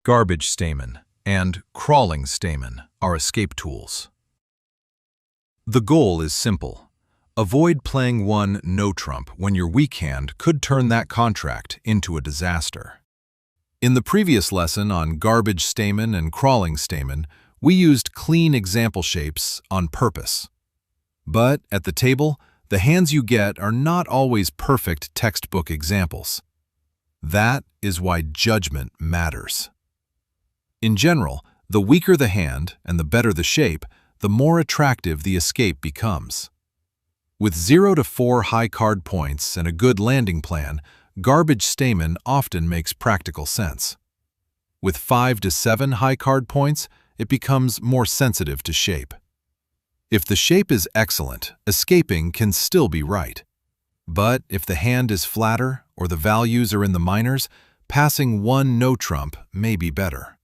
Garbage Stayman, and Crawling Stayman are escape tools. The goal is simple. Avoid playing one no-trump when your weak hand could turn that contract into a disaster. In the previous lesson on Garbage Stayman and Crawling Stayman, we used clean example shapes on purpose. But at the table, the hands you get are not always perfect textbook examples. That is why judgment matters. In general, the weaker the hand and the better the shape, the more attractive the escape becomes. With 0 to 4 high card points and a good landing plan, Garbage Stayman often makes practical sense. With 5 to 7 high card points, it becomes more sensitive to shape. If the shape is excellent, escaping can still be right. But if the hand is flatter or the values are in the minors, passing one no-trump may be better.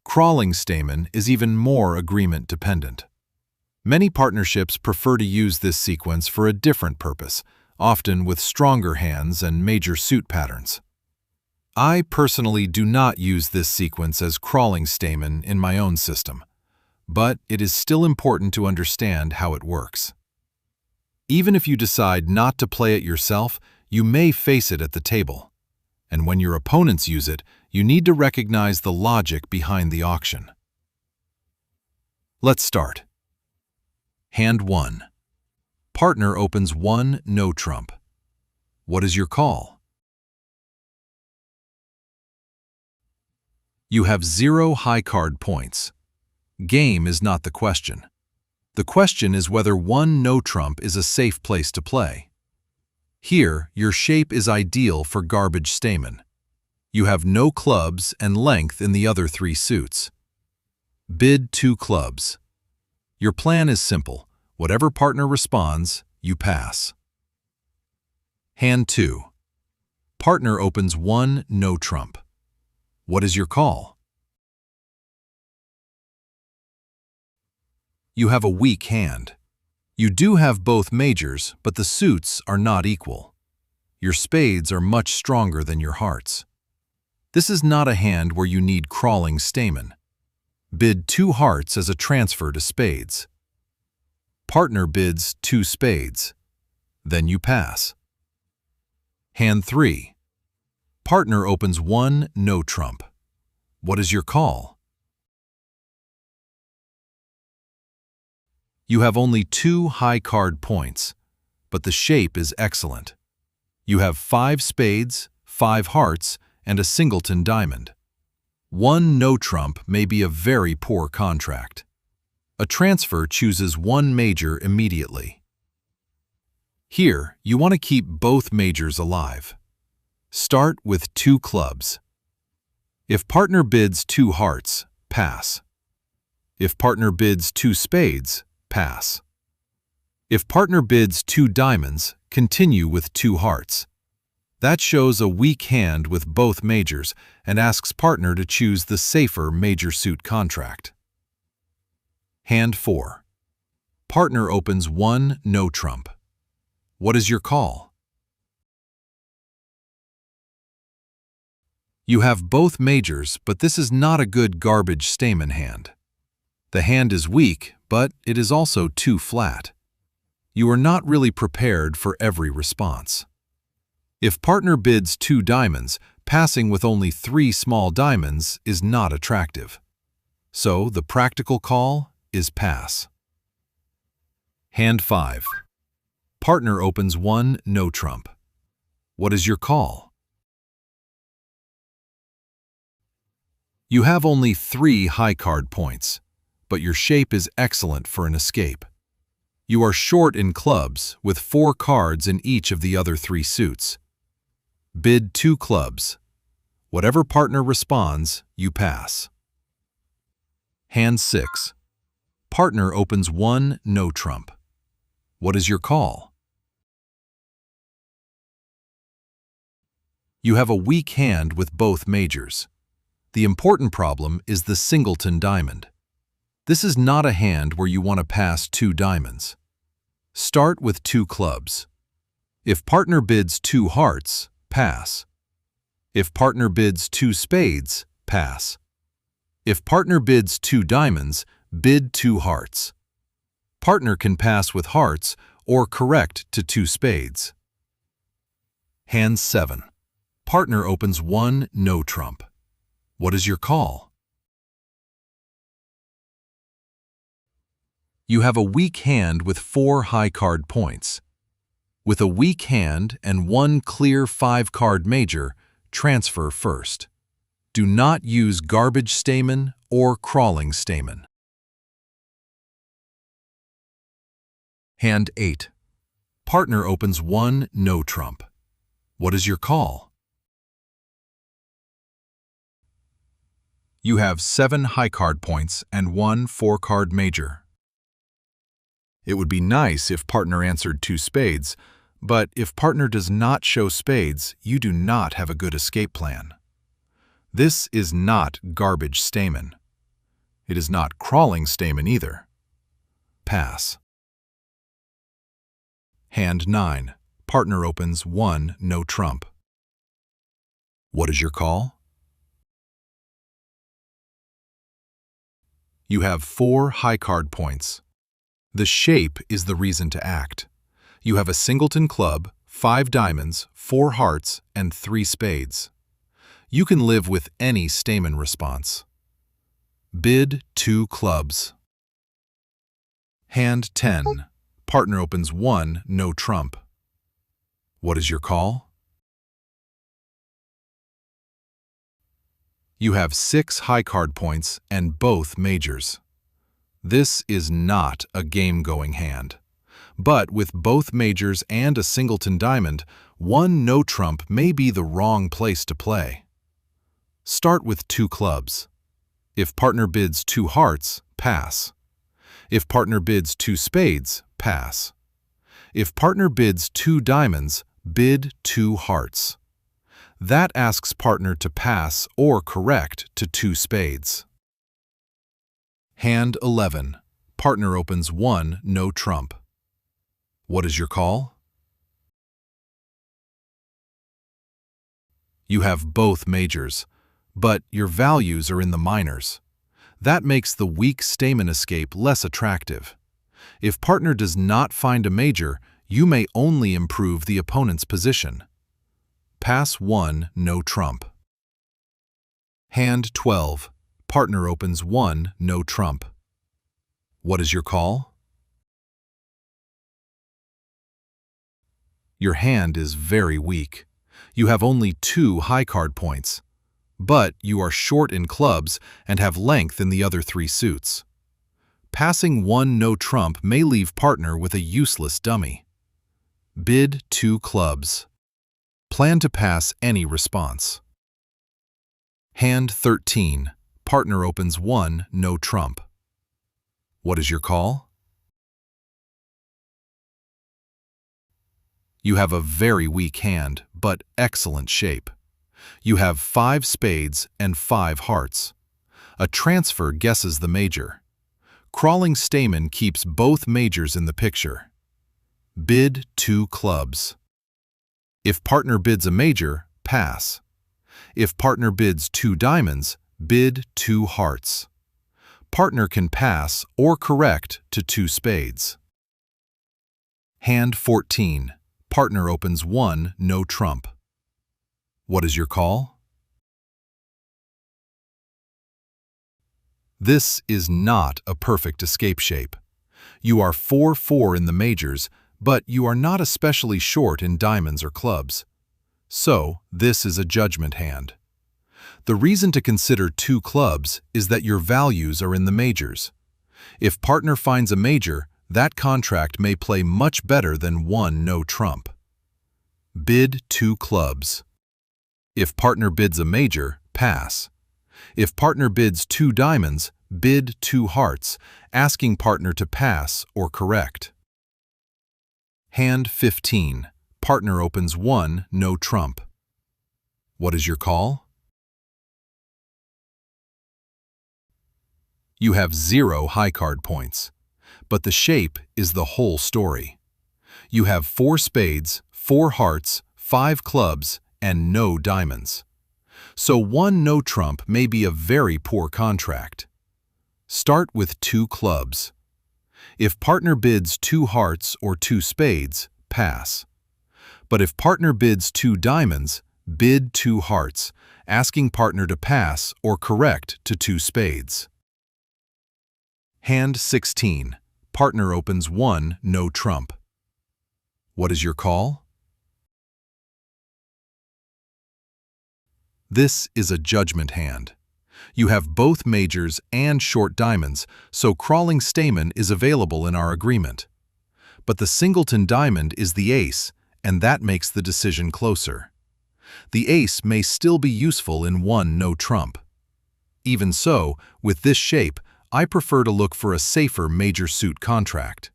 Crawling Stayman is even more agreement-dependent. Many partnerships prefer to use this sequence for a different purpose, often with stronger hands and major suit patterns. I personally do not use this sequence as Crawling Stayman in my own system, but it is still important to understand how it works. Even if you decide not to play it yourself, you may face it at the table. And when your opponents use it, you need to recognize the logic behind the auction. Let's start. Hand 1. Partner opens one no-trump. What is your call? You have 0 high card points. Game is not the question. The question is whether one no-trump is a safe place to play. Here, your shape is ideal for Garbage Stayman. You have no clubs and length in the other 3 suits. Bid 2 clubs. Your plan is simple. Whatever partner responds, you pass. Hand 2. Partner opens one no-trump. What is your call? You have a weak hand. You do have both majors, but the suits are not equal. Your spades are much stronger than your hearts. This is not a hand where you need Crawling Stayman. Bid 2 hearts as a transfer to spades. Partner bids 2 spades. Then you pass. Hand 3. Partner opens one no-trump. What is your call? You have only 2 high card points, but the shape is excellent. You have 5 spades, 5 hearts, and a singleton diamond. One no-trump may be a very poor contract. A transfer chooses one major immediately. Here, you want to keep both majors alive. Start with 2 clubs. If partner bids 2 hearts, pass. If partner bids 2 spades, pass. If partner bids 2 diamonds, continue with 2 hearts. That shows a weak hand with both majors and asks partner to choose the safer major suit contract. Hand 4. Partner opens one no-trump. What is your call? You have both majors, but this is not a good Garbage Stayman hand. The hand is weak, but it is also too flat. You are not really prepared for every response. If partner bids 2 diamonds, passing with only 3 small diamonds is not attractive. So the practical call is pass. Hand 5. Partner opens one no-trump. What is your call? You have only 3 high card points, but your shape is excellent for an escape. You are short in clubs with 4 cards in each of the other 3 suits. Bid 2 clubs. Whatever partner responds, you pass. Hand 6. Partner opens one no-trump. What is your call? You have a weak hand with both majors. The important problem is the singleton diamond. This is not a hand where you want to pass 2 diamonds. Start with 2 clubs. If partner bids 2 hearts, pass. If partner bids 2 spades, pass. If partner bids 2 diamonds, bid 2 hearts. Partner can pass with hearts or correct to 2 spades. Hand 7. Partner opens 1 no trump. What is your call? You have a weak hand with 4 high card points. With a weak hand and 1 clear 5-card major, transfer first. Do not use Garbage Stayman or Crawling Stayman. Hand 8. Partner opens 1 no trump. What is your call? You have 7 high card points and 1 4-card major. It would be nice if partner answered 2 spades, but if partner does not show spades, you do not have a good escape plan. This is not Garbage Stayman. It is not Crawling Stayman either. Pass. Hand 9. Partner opens 1 no trump. What is your call? You have 4 high card points. The shape is the reason to act. You have a singleton club, 5 diamonds, 4 hearts, and 3 spades. You can live with any Stayman response. Bid 2 clubs. Hand 10. Partner opens 1 no trump. What is your call? You have 6 high card points and both majors. This is not a game-going hand. But with both majors and a singleton diamond, 1 no trump may be the wrong place to play. Start with 2 clubs. If partner bids 2 hearts, pass. If partner bids 2 spades, pass. If partner bids 2 diamonds, bid 2 hearts. That asks partner to pass or correct to 2 spades. Hand 11. Partner opens 1 no trump. What is your call? You have both majors, but your values are in the minors. That makes the weak Stayman escape less attractive. If partner does not find a major, you may only improve the opponent's position. Pass 1 no trump. Hand 12. Partner opens 1 no trump. What is your call? Your hand is very weak. You have only 2 high card points, but you are short in clubs and have length in the other 3 suits. Passing 1 no trump may leave partner with a useless dummy. Bid 2 clubs. Plan to pass any response. Hand 13. Partner opens 1 no trump. What is your call? You have a very weak hand, but excellent shape. You have 5 spades and 5 hearts. A transfer guesses the major. Crawling Stayman keeps both majors in the picture. Bid 2 clubs. If partner bids a major, pass. If partner bids 2 diamonds, bid 2 hearts. Partner can pass or correct to 2 spades. Hand 14. Partner opens 1 no trump. What is your call? This is not a perfect escape shape. You are 4-4 in the majors, but you are not especially short in diamonds or clubs. So, this is a judgment hand. The reason to consider 2 clubs is that your values are in the majors. If partner finds a major, that contract may play much better than 1 no trump. Bid 2 clubs. If partner bids a major, pass. If partner bids 2 diamonds, bid 2 hearts, asking partner to pass or correct. Hand 15. Partner opens 1 no trump. What is your call? You have 0 high card points, but the shape is the whole story. You have 4 spades, 4 hearts, 5 clubs, and no diamonds. So one no trump may be a very poor contract. Start with 2 clubs. If partner bids 2 hearts or 2 spades, pass. But if partner bids 2 diamonds, bid 2 hearts, asking partner to pass or correct to 2 spades. Hand 16. Partner opens 1 no trump. What is your call? This is a judgment hand. You have both majors and short diamonds, so Crawling Stayman is available in our agreement. But the singleton diamond is the ace, and that makes the decision closer. The ace may still be useful in 1 no trump. Even so, with this shape, I prefer to look for a safer major suit contract.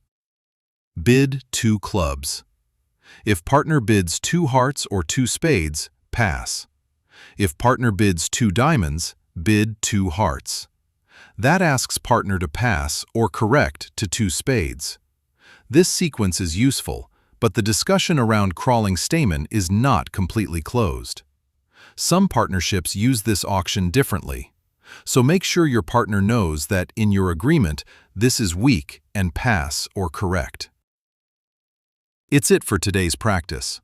Bid 2 clubs. If partner bids 2 hearts or 2 spades, pass. If partner bids 2 diamonds, bid 2 hearts. That asks partner to pass or correct to 2 spades. This sequence is useful, but the discussion around Crawling Stayman is not completely closed. Some partnerships use this auction differently, so make sure your partner knows that in your agreement this is weak and pass or correct. It's it for today's practice.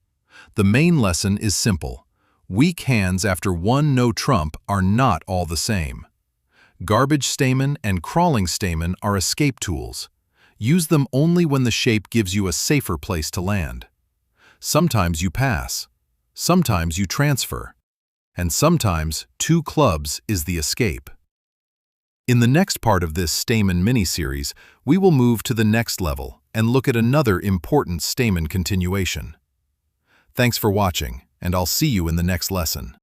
The main lesson is simple. Weak hands after 1 no trump are not all the same. Garbage Stayman and Crawling Stayman are escape tools. Use them only when the shape gives you a safer place to land. Sometimes you pass, sometimes you transfer, and sometimes 2 clubs is the escape. In the next part of this Stayman mini-series, we will move to the next level and look at another important Stayman continuation. Thanks for watching, and I'll see you in the next lesson.